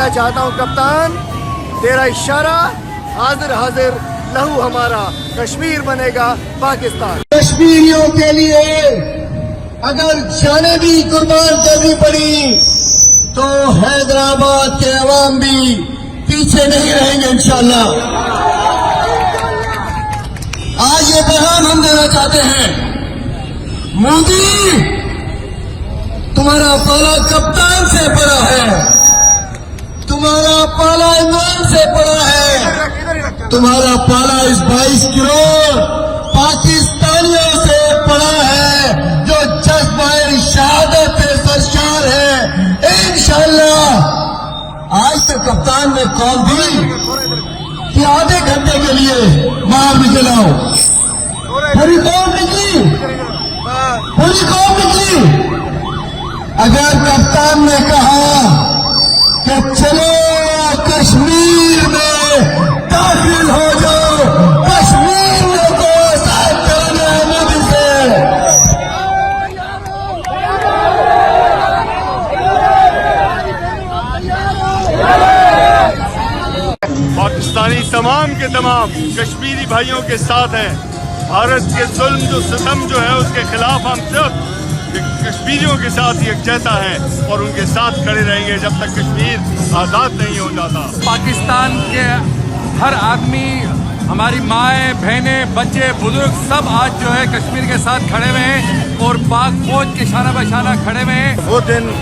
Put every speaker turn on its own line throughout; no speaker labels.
कहना चाहता हूँ कप्तान, तेरा इशारा हाजिर हाजिर लहू हमारा, कश्मीर बनेगा पाकिस्तान।
कश्मीरियों के लिए अगर जाने भी कुर्बान करनी पड़ी तो हैदराबाद के अवाम भी पीछे नहीं रहेंगे इंशाअल्लाह। आज ये पैगाम हम देना चाहते हैं, मोदी तुम्हारा पाला कप्तान से बड़ा है, तुम्हारा पाला इमरान से बड़ा है, तुम्हारा पाला इस 22 करोड़ पाकिस्तानियों से बड़ा है जो जज्बे शहादत पे सरशार है। इंशाअल्लाह आज तक कप्तान ने कॉल दी कि आधे घंटे के लिए मार भी चलाओ, पूरी कौम निकली, पूरी कौम निकली। अगर कप्तान ने कहा कि चलो कश्मीर में दाखिल हो जाओ, कश्मीर को साथ करना है मोदी से।
पाकिस्तानी तमाम के तमाम कश्मीरी भाइयों के साथ हैं। भारत के जुल्म जो सितम जो है उसके खिलाफ हम सब कश्मीरियों के साथ यकजहता हैं और उनके साथ खड़े रहेंगे जब तक कश्मीर आज़ाद नहीं हो जाता।
पाकिस्तान के हर आदमी, हमारी माएँ बहनें बच्चे बुजुर्ग सब आज जो है कश्मीर के साथ खड़े हुए हैं और पाक फौज के शाना बशाना खड़े हुए हैं।
वो दिन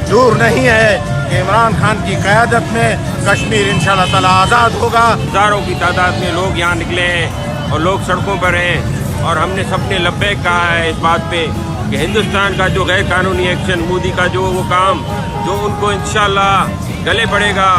दूर नहीं है कि इमरान खान की क़यादत में कश्मीर इंशाअल्लाह ताला आज़ाद होगा।
हज़ारों की तादाद में लोग यहाँ निकले हैं और लोग सड़कों पर हैं और हमने सबने लब्बैक कहा है इस बात पे कि हिंदुस्तान का जो गैर कानूनी एक्शन, मोदी का जो वो काम जो उनको इंशाअल्लाह गले पड़ेगा।